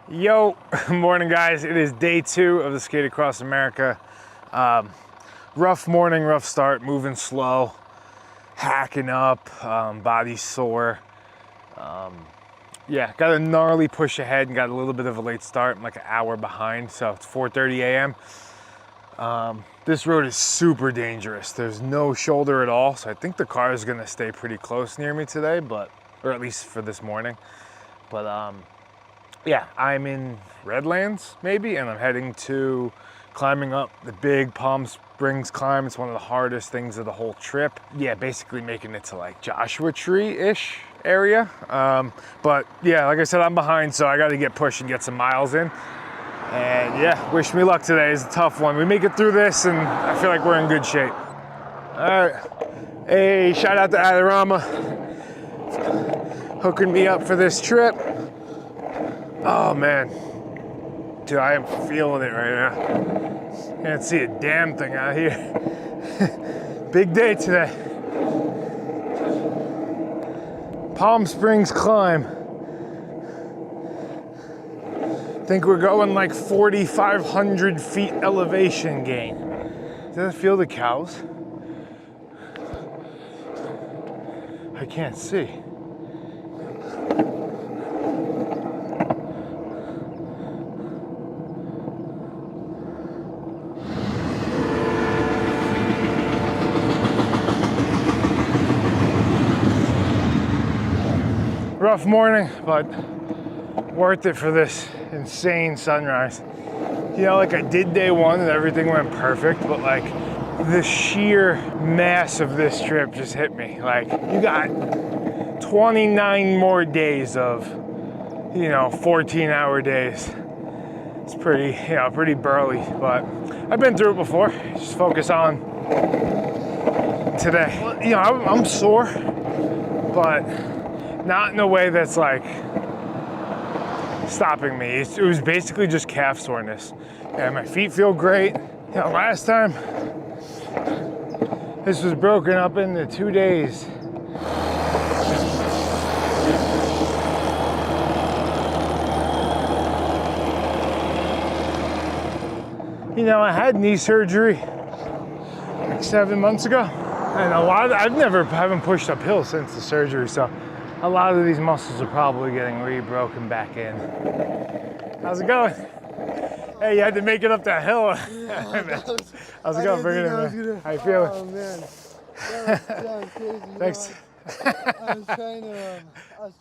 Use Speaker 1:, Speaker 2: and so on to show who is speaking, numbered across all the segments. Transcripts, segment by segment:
Speaker 1: Yo, morning guys. It is day 2 of the Skate Across America. Rough morning, rough start, moving slow, hacking up, body sore. Yeah, got a gnarly push ahead and got a little bit of a late start. I'm like an hour behind, so it's 4:30 a.m. This road is super dangerous. There's no shoulder at all, so I think the car is gonna stay pretty close near me today, or at least for this morning. But yeah, I'm in Redlands maybe, and I'm heading to climbing up the big Palm Springs climb. It's one of the hardest things of the whole trip. Yeah, basically making it to like Joshua Tree-ish area. But yeah, like I said, I'm behind, so I got to get pushed and get some miles in. And yeah, wish me luck today. It's a tough one. We make it through this, and I feel like we're in good shape. All right. Hey, shout out to Adorama, hooking me up for this trip. Oh man, dude, I am feeling it right now. Can't see a damn thing out here. Big day today. Palm Springs climb. Think we're going like 4,500 feet elevation gain. Does that feel the cows? I can't see. Rough morning, but worth it for this insane sunrise. You know, like I did day 1 and everything went perfect, but like the sheer mass of this trip just hit me. Like you got 29 more days of, 14-hour days. It's pretty, pretty burly, but I've been through it before. Just focus on today. Well, I'm sore, but not in a way that's like stopping me. It was basically just calf soreness. And my feet feel great. Last time, this was broken up into 2 days. I had knee surgery like 7 months ago. And haven't pushed uphill since the surgery, so a lot of these muscles are probably getting re-broken back in. How's it going? Hey, you had to make it up that hill. How's it going? Bring it in, man. How you feeling?
Speaker 2: Oh, man. That was crazy.
Speaker 1: Thanks.
Speaker 2: I was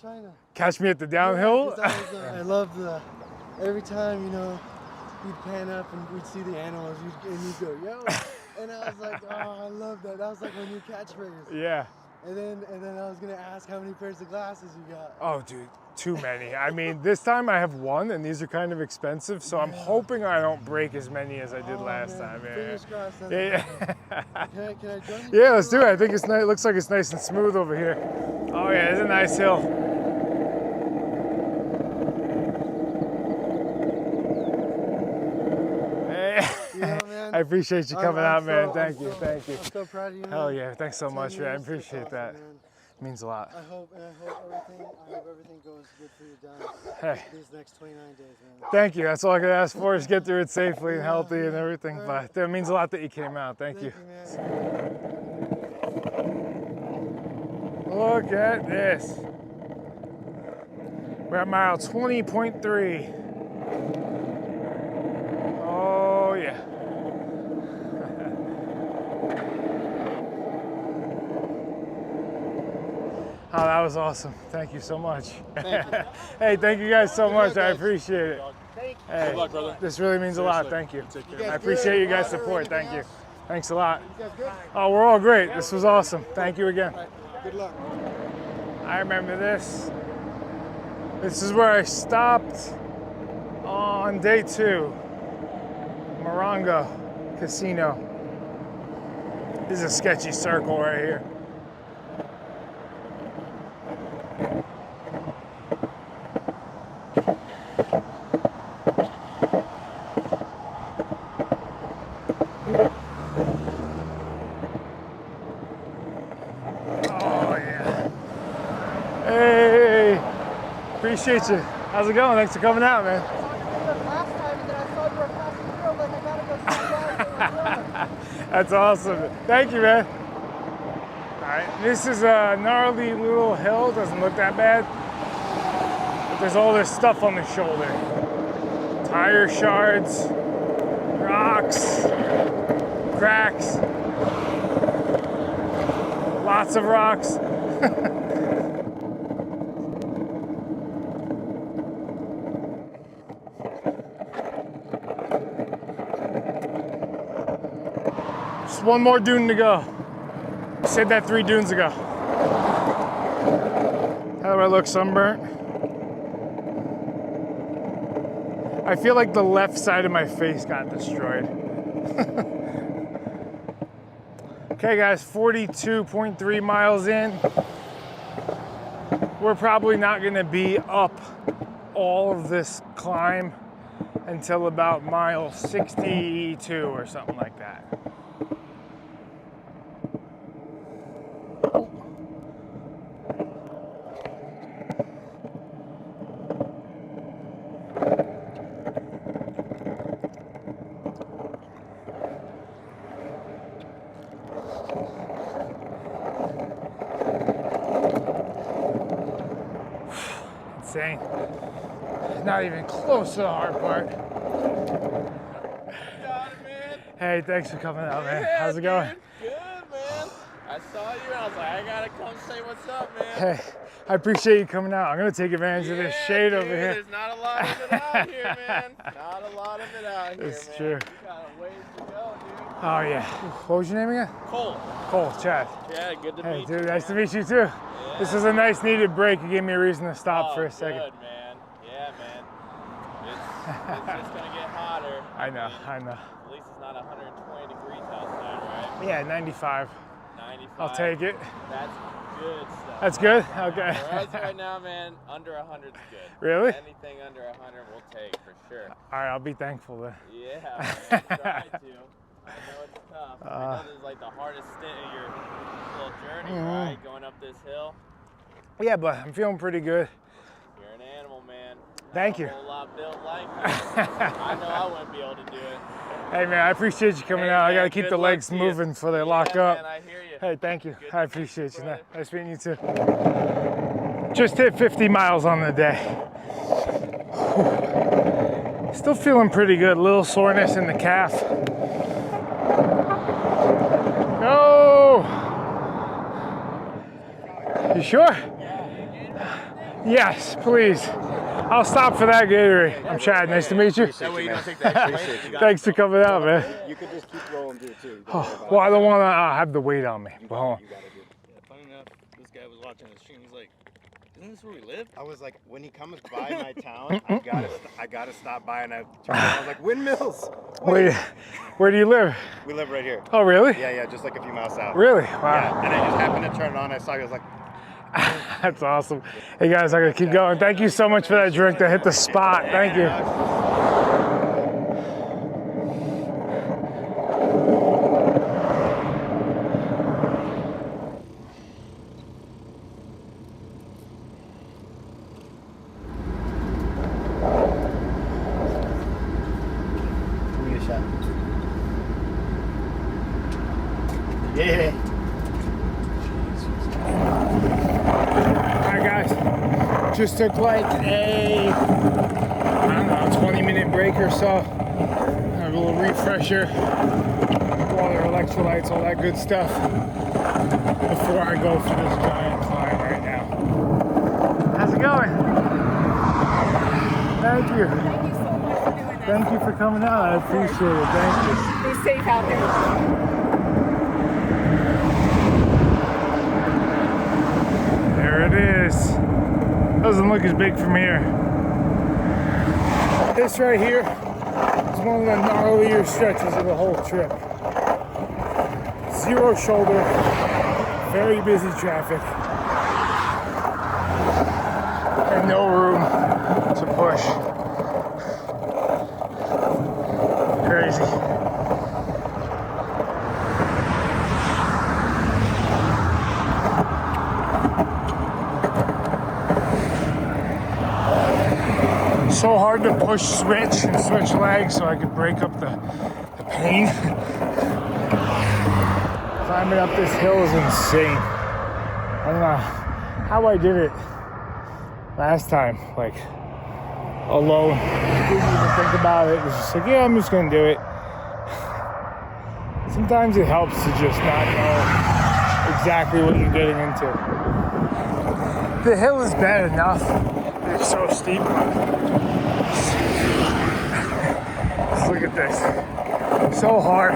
Speaker 2: trying to...
Speaker 1: Catch me at the downhill?
Speaker 2: I love every time, you'd pan up and we'd see the animals and you'd go, yo. And I was like, oh, I love that. That was like my new catchphrase.
Speaker 1: Yeah.
Speaker 2: And then I was gonna ask how many pairs of glasses you got.
Speaker 1: Oh, dude, too many. I mean, this time I have 1, and these are kind of expensive, so I'm hoping I don't break as many as I did last time. Yeah.
Speaker 2: Fingers crossed.
Speaker 1: Yeah.
Speaker 2: Can I join you?
Speaker 1: Yeah, let's do it. I think it's nice. It looks like it's nice and smooth over here. Oh yeah, it's a nice hill.
Speaker 2: Man.
Speaker 1: I appreciate you coming out, man. Thank you.
Speaker 2: I'm so proud of you, man.
Speaker 1: Hell yeah, thanks so much, man. I appreciate that.
Speaker 2: Man.
Speaker 1: It means a lot.
Speaker 2: I hope everything goes good for you down these next 29 days, man.
Speaker 1: Thank you. That's all I could ask for is get through it safely and healthy and everything. But it means a lot that you came out. Thank you. Look at this. We're at mile 20.3. Oh yeah. Oh, that was awesome. Thank you so much. Hey, thank you guys so much. I appreciate it. Hey,
Speaker 3: good luck, brother.
Speaker 1: This really means a lot. Thank you. I appreciate you guys' support. Thank you. Thanks a lot.
Speaker 2: You guys good?
Speaker 1: Oh, we're all great. This was awesome. Thank you again.
Speaker 2: Good luck.
Speaker 1: I remember this. This is where I stopped on day 2. Morongo Casino. This is a sketchy circle right here. Oh yeah. Hey, appreciate you. How's it going? Thanks for coming out, man.
Speaker 2: Last time, and then I saw you were passing through. I'm like, I gotta go see that.
Speaker 1: That's awesome. Thank you, man. All right, this is a gnarly little hill. Doesn't look that bad. But there's all this stuff on the shoulder. Tire shards, rocks, cracks, lots of rocks. Just one more dune to go. I said that 3 dunes ago. How do I look, sunburnt? I feel like the left side of my face got destroyed. Okay guys, 42.3 miles in. We're probably not gonna be up all of this climb until about mile 62 or something like that. Insane. Not even close to the hard part.
Speaker 3: You got it, man.
Speaker 1: Hey, thanks for coming out, man.
Speaker 3: Yeah,
Speaker 1: How's it going?
Speaker 3: dude. Good, man. I saw you and I was like, I gotta come say what's up, man.
Speaker 1: Hey, I appreciate you coming out. I'm gonna take advantage of this shade
Speaker 3: dude,
Speaker 1: over here.
Speaker 3: There's not a lot of it out here, man. Not a lot of it out here,
Speaker 1: It's
Speaker 3: man.
Speaker 1: true.
Speaker 3: You got a ways to go, dude.
Speaker 1: Oh yeah. What was your name again?
Speaker 3: Cole.
Speaker 1: Cole, Chad.
Speaker 3: Yeah, good to
Speaker 1: Hey,
Speaker 3: meet you.
Speaker 1: dude, nice to
Speaker 3: man.
Speaker 1: meet you too. This was a nice needed break. You gave me a reason to stop for a
Speaker 3: Good,
Speaker 1: second.
Speaker 3: man. Yeah, man. It's just gonna get hotter.
Speaker 1: I know.
Speaker 3: At least it's not 120 degrees outside, right?
Speaker 1: Yeah, 95.
Speaker 3: 95.
Speaker 1: I'll take it.
Speaker 3: That's good stuff.
Speaker 1: That's good? Okay.
Speaker 3: For us right now, man, under 100 is good.
Speaker 1: Really?
Speaker 3: Anything under 100 we'll take for sure.
Speaker 1: All right, I'll be thankful then.
Speaker 3: Yeah, man, try to. I know it's tough. I know this is like the hardest stint of your little journey, right? Going up this hill.
Speaker 1: Yeah, but I'm feeling pretty good.
Speaker 3: You're an animal, man.
Speaker 1: Thank
Speaker 3: Not
Speaker 1: you.
Speaker 3: A whole lot built like you. I know I wouldn't be able to do it.
Speaker 1: Hey man, I appreciate you coming
Speaker 3: Hey,
Speaker 1: out. I
Speaker 3: man,
Speaker 1: gotta keep
Speaker 3: good
Speaker 1: the
Speaker 3: luck
Speaker 1: legs
Speaker 3: to you.
Speaker 1: moving before they lock
Speaker 3: Yeah,
Speaker 1: up.
Speaker 3: man, I hear you.
Speaker 1: Hey, thank you.
Speaker 3: Good
Speaker 1: I
Speaker 3: to
Speaker 1: appreciate
Speaker 3: meet
Speaker 1: you.
Speaker 3: you, brother.
Speaker 1: Nice meeting you too. Just hit 50 miles on the day. Still feeling pretty good. A little soreness in the calf. No! You sure? Yes, please. I'll stop for that Gatorade. I'm Chad. Nice to meet you.
Speaker 3: That way you don't take that extra weight.
Speaker 1: Thanks for coming out, man.
Speaker 4: You could just keep rolling through too.
Speaker 1: Well, I don't want to have the weight on me. But hold on.
Speaker 5: Funny enough, this guy was watching the stream. He's like, "Isn't this where we live?"
Speaker 4: I was like, when he comes by my town, I gotta stop by, and I was like, windmills.
Speaker 1: Where do you live?
Speaker 4: We live right here.
Speaker 1: Oh, really?
Speaker 4: Yeah, just like a few miles south.
Speaker 1: Really?
Speaker 4: Yeah,
Speaker 1: Wow.
Speaker 4: and I just happened to turn it on. I saw you. I was like,
Speaker 1: That's awesome. Hey guys, I'm gonna keep going. Thank you so much for that drink that hit the spot. Thank you.
Speaker 4: give me a shot. Yeah.
Speaker 1: Alright guys, just took like a, I don't know, 20-minute break or so. Have a little refresher, water, electrolytes, all that good stuff before I go for this giant climb right now. How's it going? Thank you.
Speaker 6: Thank you so much for doing this.
Speaker 1: Thank you for coming out. I appreciate it. Thank you.
Speaker 6: Be safe out there.
Speaker 1: There it is. Doesn't look as big from here. This right here is one of the gnarlier stretches of the whole trip. Zero shoulder, very busy traffic, and no room to push. Crazy. hard to push switch and switch legs so I could break up the pain. Climbing up this hill is insane. I don't know how I did it last time, like alone. Didn't even think about it. It was just like, yeah, I'm just gonna do it. Sometimes it helps to just not know exactly what you're getting into. The hill is bad enough. It's so steep. Just look at this. So hard.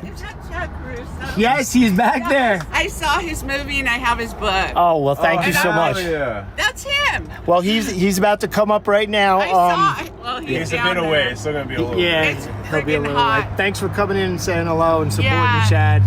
Speaker 6: Is that Chuck Russo?
Speaker 7: Yes, he's back there.
Speaker 6: I saw his movie and I have his book.
Speaker 7: Oh, well, thank you so much.
Speaker 3: Yeah.
Speaker 6: That's him.
Speaker 7: Well, he's about to come up right now.
Speaker 6: I saw. Well,
Speaker 3: He's a
Speaker 6: down
Speaker 3: bit
Speaker 6: there.
Speaker 3: away. It's still gonna be a little.
Speaker 7: Yeah,
Speaker 6: It's
Speaker 7: he'll be a
Speaker 6: friggin'
Speaker 7: little
Speaker 6: hot.
Speaker 7: late. Thanks for coming in and saying hello and supporting
Speaker 6: Yeah.
Speaker 7: Chad.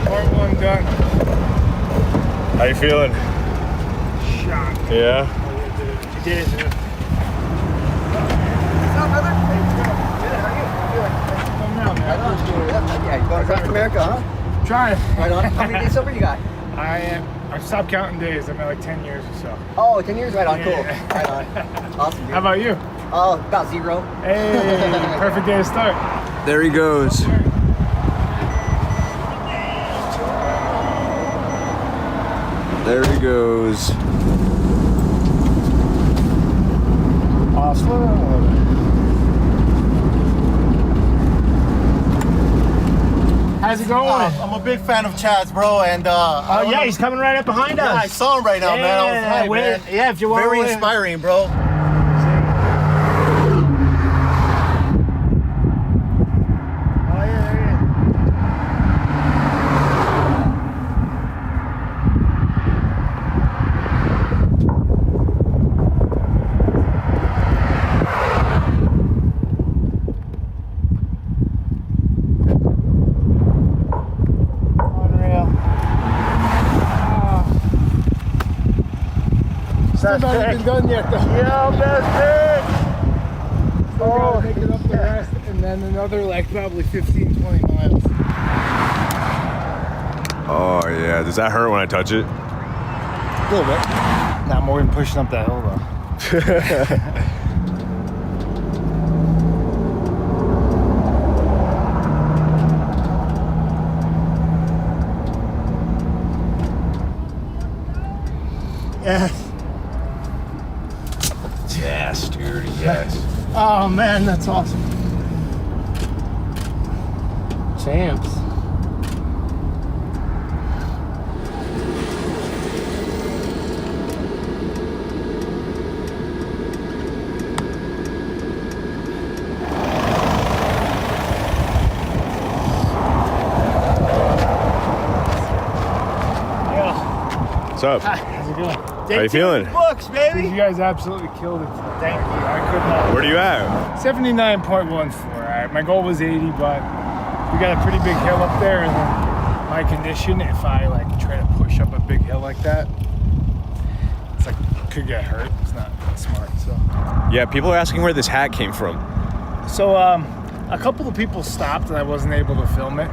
Speaker 1: Part one done.
Speaker 3: How you feeling?
Speaker 1: Shot.
Speaker 3: Yeah.
Speaker 7: You did it, dude.
Speaker 8: Yeah, you going across America, huh?
Speaker 1: Trying.
Speaker 8: Right on. How many days sober you got?
Speaker 1: I've stopped counting days. I've been like 10 years or so.
Speaker 8: Oh, 10 years? Right on. Cool.
Speaker 1: Yeah.
Speaker 8: Right on. Awesome, dude.
Speaker 1: How about you?
Speaker 8: Oh, about 0.
Speaker 1: Hey, perfect day to start.
Speaker 9: There he goes. There he goes.
Speaker 1: How's it going?
Speaker 2: I'm a big fan of Chad's, bro, and
Speaker 7: Oh, yeah, he's coming right up behind
Speaker 2: yeah, I
Speaker 7: us.
Speaker 2: saw him right now, man. I was hyped, man.
Speaker 7: Yeah, if you want
Speaker 2: Very
Speaker 7: to.
Speaker 2: inspiring, bro.
Speaker 7: Oh, yeah, there he is. Unreal.
Speaker 1: Still not even done yet though.
Speaker 7: Yo, best
Speaker 1: Still gotta make it up the rest and then another like probably 15, 20 miles.
Speaker 9: Oh yeah, does that hurt when I touch it?
Speaker 1: A little bit. Not more than pushing up that hill though.
Speaker 7: Yes.
Speaker 9: Yes, dude. Yes.
Speaker 7: Oh, man, that's awesome. Champs.
Speaker 9: What's up?
Speaker 1: How's it going?
Speaker 9: How you feeling?
Speaker 7: Books, baby.
Speaker 1: You guys absolutely killed it. Thank you. I could not.
Speaker 9: Where are you at?
Speaker 1: 79.14. All right, my goal was 80, but we got a pretty big hill up there, and then my condition, if I like try to push up a big hill like that, it's like could get hurt. It's not smart. So,
Speaker 9: Yeah, people are asking where this hat came from.
Speaker 1: a couple of people stopped, and I wasn't able to film it.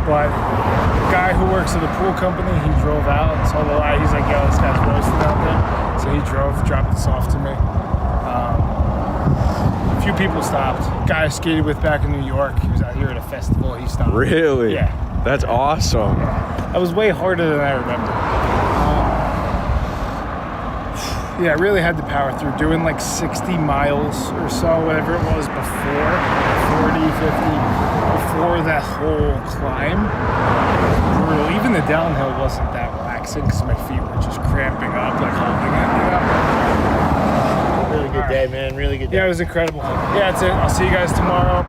Speaker 1: But the guy who works at the pool company, he drove out and saw the light. He's like, yo, this guy's roasting out there. So he dropped this off to me. A few people stopped. Guy I skated with back in New York, he was out here at a festival, he stopped.
Speaker 9: Really?
Speaker 1: Yeah.
Speaker 9: That's awesome.
Speaker 1: That was way harder than I remember. Yeah, I really had to power through. Doing like 60 miles or so, whatever it was before, 40, 50, before that whole climb. It was brutal. Even the downhill wasn't that relaxing because my feet were just cramping up, like holding it.
Speaker 7: Really good day, man. Really good day.
Speaker 1: Yeah, it was incredible. Yeah, that's it. I'll see you guys tomorrow.